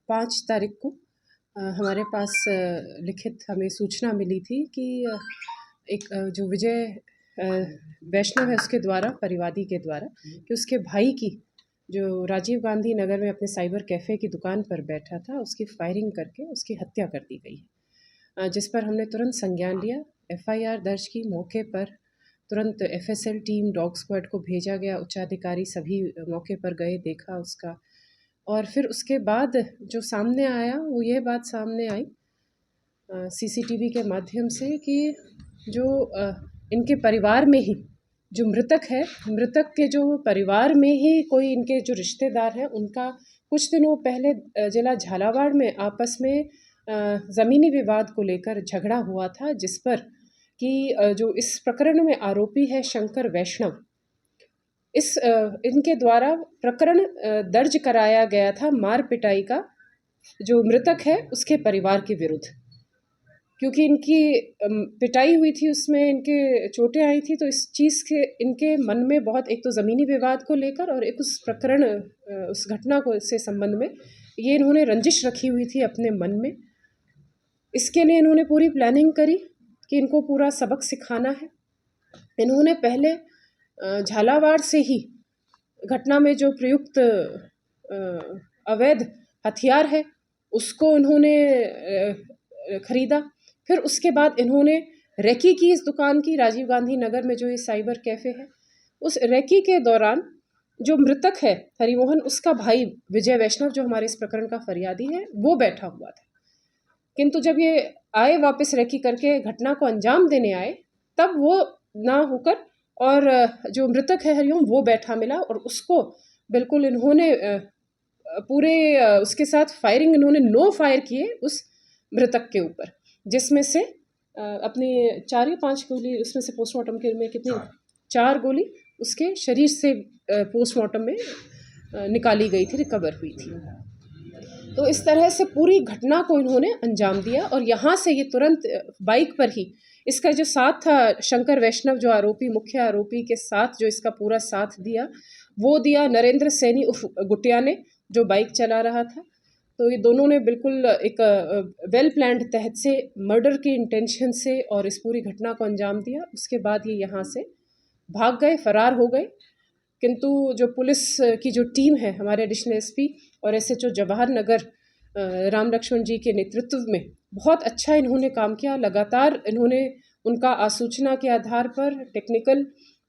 5 तारीख को हमारे पास लिखित हमें सूचना मिली थी कि एक जो विजय वैष्णव है उसके द्वारा, परिवादी के द्वारा, कि उसके भाई की जो राजीव गांधी नगर में अपने साइबर कैफ़े की दुकान पर बैठा था, उसकी फायरिंग करके उसकी हत्या कर दी गई है। जिस पर हमने तुरंत संज्ञान लिया, एफआईआर दर्ज की। मौके पर तुरंत एफएसएल टीम, डॉग स्क्वाड को भेजा गया। उच्चाधिकारी सभी मौके पर गए, देखा उसका। और फिर उसके बाद जो सामने आया वो ये बात सामने आई सीसीटीवी के माध्यम से कि जो इनके परिवार में ही जो मृतक है, मृतक के जो परिवार में ही कोई इनके जो रिश्तेदार हैं, उनका कुछ दिनों पहले जिला झालावाड़ में आपस में ज़मीनी विवाद को लेकर झगड़ा हुआ था, जिस पर कि जो इस प्रकरण में आरोपी है शंकर वैष्णव, इनके द्वारा प्रकरण दर्ज कराया गया था मार पिटाई का, जो मृतक है उसके परिवार के विरुद्ध। क्योंकि इनकी पिटाई हुई थी, उसमें इनके चोटें आई थी, तो इस चीज़ के इनके मन में बहुत, एक तो ज़मीनी विवाद को लेकर और एक उस प्रकरण, उस घटना को से संबंध में ये इन्होंने रंजिश रखी हुई थी अपने मन में। इसके लिए इन्होंने पूरी प्लानिंग करी कि इनको पूरा सबक सिखाना है। इन्होंने पहले झालावाड़ से ही घटना में जो प्रयुक्त अवैध हथियार है उसको इन्होंने खरीदा। फिर उसके बाद इन्होंने रेकी की इस दुकान की, राजीव गांधी नगर में जो ये साइबर कैफ़े है, उस रेकी के दौरान जो मृतक है हरिमोहन, उसका भाई विजय वैष्णव, जो हमारे इस प्रकरण का फरियादी है, वो बैठा हुआ था। किंतु जब ये आए वापस रेकी करके घटना को अंजाम देने आए, तब वो ना होकर और जो मृतक है हरिओम, वो बैठा मिला और उसको बिल्कुल इन्होंने पूरे उसके साथ फायरिंग, इन्होंने 9 फायर किए उस मृतक के ऊपर, जिसमें से अपनी 4 या 5 गोली उसमें से पोस्टमार्टम के में कितनी 4 गोली उसके शरीर से पोस्टमार्टम में निकाली गई थी, रिकवर हुई थी। तो इस तरह से पूरी घटना को इन्होंने अंजाम दिया। और यहाँ से ये तुरंत बाइक पर ही, इसका जो साथ था शंकर वैष्णव, जो आरोपी, मुख्य आरोपी के साथ जो इसका पूरा साथ दिया, वो दिया नरेंद्र सैनी उर्फ गुटिया ने, जो बाइक चला रहा था। तो ये दोनों ने बिल्कुल एक वेल प्लान्ड तहत से, मर्डर की इंटेंशन से और इस पूरी घटना को अंजाम दिया। उसके बाद ये यहाँ से भाग गए, फरार हो गए। किंतु जो पुलिस की जो टीम है, हमारे एडिशनल एसपी और एसएचओ जवाहर नगर राम लक्ष्मण जी के नेतृत्व में, बहुत अच्छा इन्होंने काम किया। लगातार इन्होंने उनका आसूचना के आधार पर टेक्निकल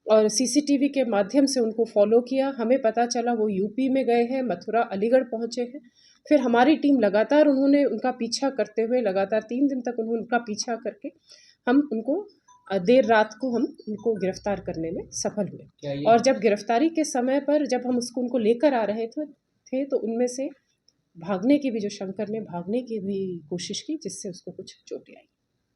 और सीसीटीवी के माध्यम से उनको फॉलो किया। हमें पता चला वो यूपी में गए हैं, मथुरा, अलीगढ़ पहुँचे हैं। फिर हमारी टीम लगातार, उन्होंने उनका पीछा करते हुए लगातार 3 दिन तक उन्होंने उनका पीछा करके हम उनको देर रात को हम उनको गिरफ्तार करने में सफल हुए। और जब गिरफ्तारी के समय पर जब हम उसको उनको लेकर आ रहे थे तो उनमें से भागने की भी, जो शंकर ने भागने की भी कोशिश की, जिससे उसको कुछ चोटें आई।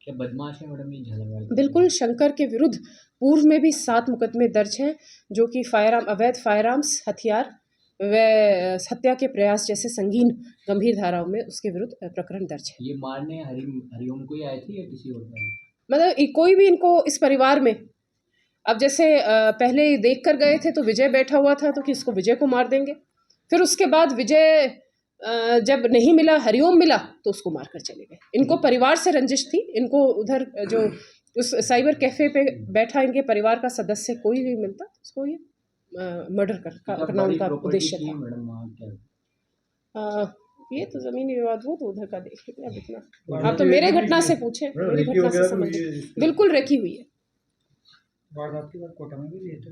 क्या बदमाश है मैडम ये झालावाड़? बिल्कुल, शंकर के विरुद्ध पूर्व में भी 7 मुकदमे दर्ज हैं, जो कि अवैध फायरआर्म्स, हथियार व हत्या के प्रयास जैसे संगीन गंभीर धाराओं में उसके विरुद्ध प्रकरण दर्ज है। ये मारने हरिओम को ही आए थे या किसी और को? मतलब कोई भी इनको इस परिवार में, अब जैसे पहले देख कर गए थे तो विजय बैठा हुआ था, तो कि इसको विजय को मार देंगे। फिर उसके बाद विजय जब नहीं मिला, हरिओम मिला, तो उसको मार कर चले गए। इनको परिवार से रंजिश थी। इनको उधर जो उस साइबर कैफ़े पे बैठा इनके परिवार का सदस्य कोई भी मिलता, उसको ये मर्डर करना उनका उद्देश्य था। ये तो ज़मीनी विवाद, वो तो उधर का देख लेते हैं। अब इतना आप तो मेरे घटना से पूछे, मेरी घटना से संबंधित बिल्कुल रखी हुई है। वारदात के बाद कोटा में भी लिए थे?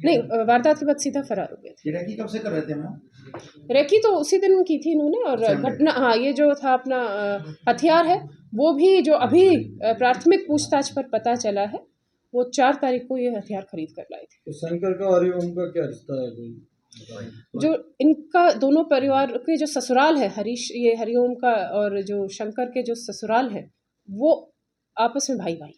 नहीं, वारदात के बाद सीधा फरार हो गए थे। रेकी कब से कर रहे थे मैम? रेकी तो उसी दिन की थी इन्होंने। और घटना, हाँ, ये जो था अपना हथियार है, वो भी जो अभी प्राथमिक पूछताछ पर पता चला है, वो 4 तारीख को ये हथियार खरीद कर लाए थे। तो शंकर का और उनका क्या रिश्ता है? जो इनका दोनों परिवार के जो ससुराल है, हरिओम का और जो शंकर के जो ससुराल है, वो आपस में भाई भाई।